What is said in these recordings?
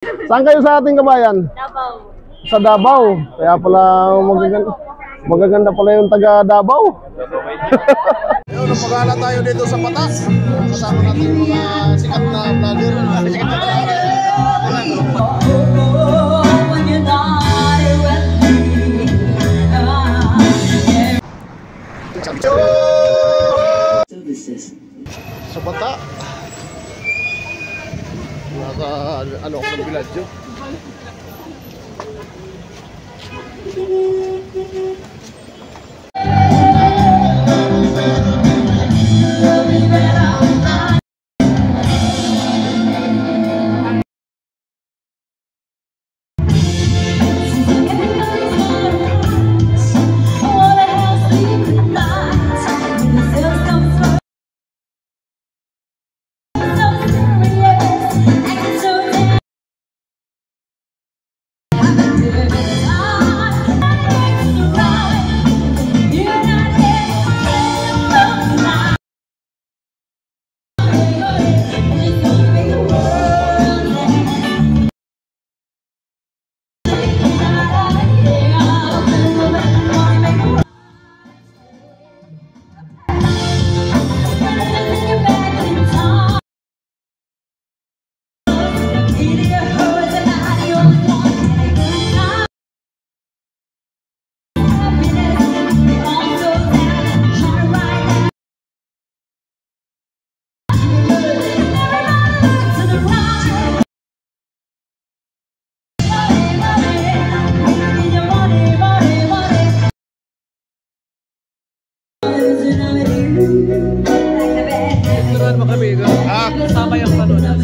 Saan kayo sa ating kabayan? Davao. Sa Davao. Kaya pala magaganda pala yung taga Davao. Ayun, napagala tayo dito sa Patas. Kasama natin yung mga sikat na vlogger. Sikat na vlogger. Sa Bata. Nasa ano ako ng Biladyo. Sama yung panunan.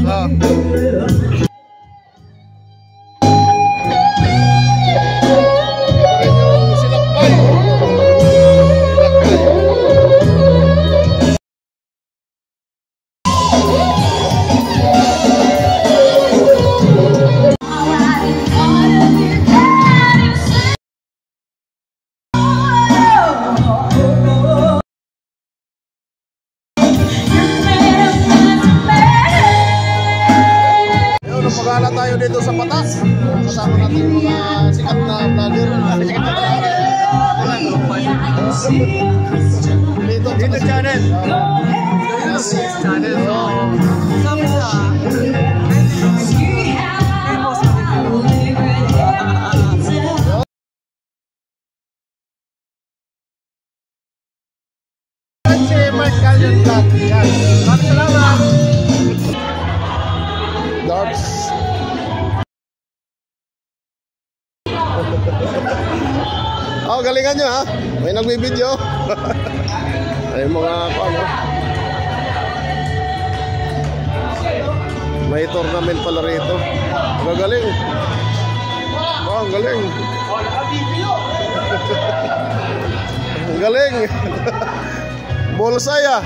Napagala tayo dito sa Patas. Kasama natin yung mga sikat na vlogger. Sikat na vlogger. Dito channel. Channel. Sabi siya. Maraming salamat. Darts. Oh, galingan nyo ha. May nagbibideo. Ay mga ano. May tournament pala rito. Gagaling. Oh, ang galing. Ang galing. Bolsay ah.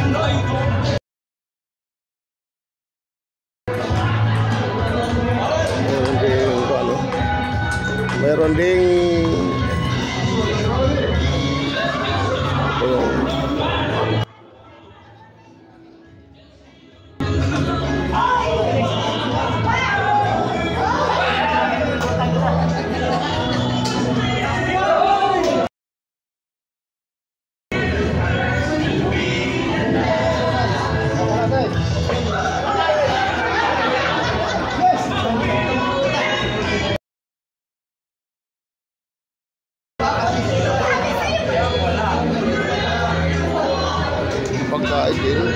Meron ding pagkain din.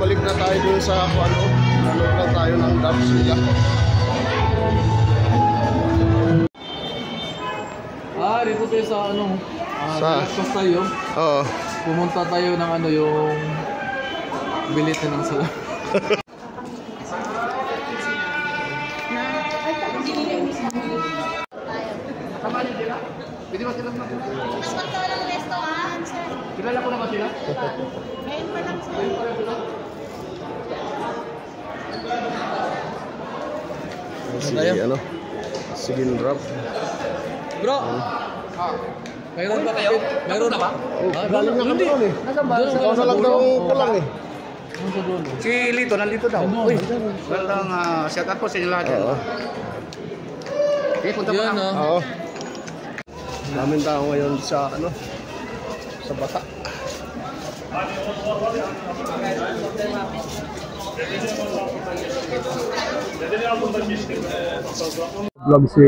Balik na tayo dun sa ano lang tayo ng dams nila. Dito tayo sa ano, sa tayo. Oo. Pumunta tayo ng ano yung bilitan ng sala. Pwede ba sila na po? Mas magkawalang restaurant, sir. Kilala ko na ba sila? Ngayon pa lang, sir. Ngayon pa lang sila? Si ano? Sige, drop. Bro! Mayroon ba kayo? Mayroon na ba? Galing na kami doon eh. Sa lang daw kulang eh. Si Lito, nandito daw. Uy, walang shout out po sa inyo lahat. Oo. Okay, punta Yun, pa na. Oo. Daming tao ngayon sa sa bata. Vlog si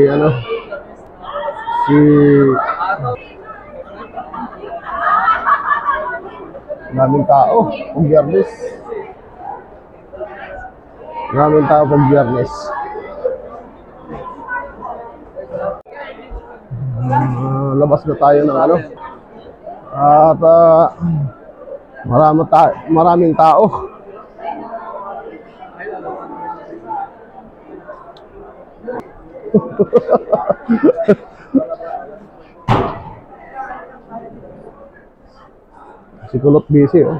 daming tao pag Biyernes. Daming tao pag Biyernes. Labas na tayo ng at maraming tao. Si Kulot busy oh.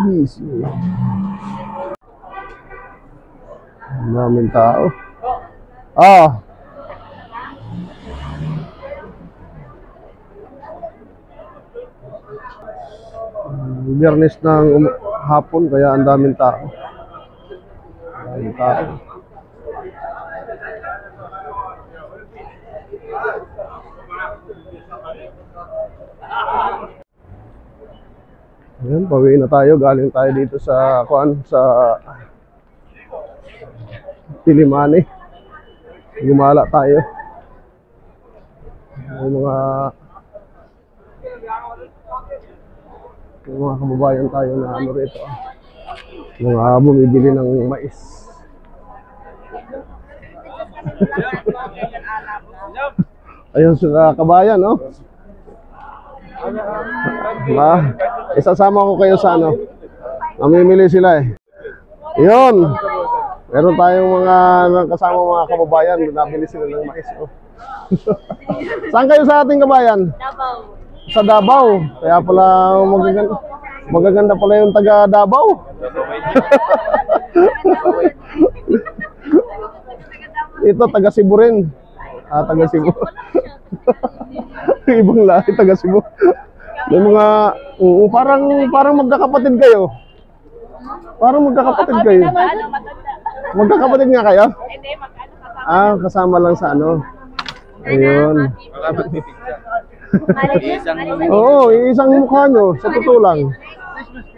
Busy. Maraming tao. Biyernes ng hapon kaya ang daming tao. Daming tao. Ayan, pauwi na tayo. Galing tayo dito sa Tilimani. Gumala tayo. Yung mga kababayan tayo na rito. Mga bumibili ng mais. Ayun sa kabayan, no? Isasama ko kayo sa namimili sila eh. Yun. Meron tayong mga kasama mga kababayan, nabili sila ng mais. Oh. Saan kayo sa ating kabayan? Davao. Sa Davao. Kaya pala magaganda pala yung taga Davao. Ito taga Cebu rin. Taga Cebu. Ibang lahi taga Cebu. May mga parang magkakapatid kayo. Parang magkakapatid kayo. Magkakapatid nga kayo? Hindi, magkano kasama. Kasama lang sa Ayun. Oo, iisang mukha nyo. Sa totoo lang.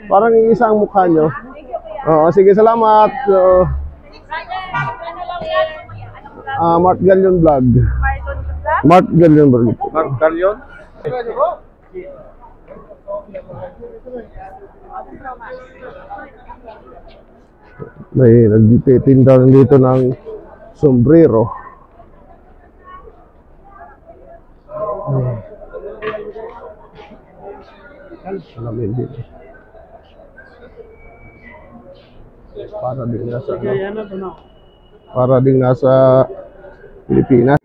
Parang iisang mukha nyo. Oo, sige, salamat. Mark Galion Vlog. Mark Galion Vlog. Mark Galion? May nagtitinda dito ng sombrero. Alamin dito. Para din nasa Pilipinas.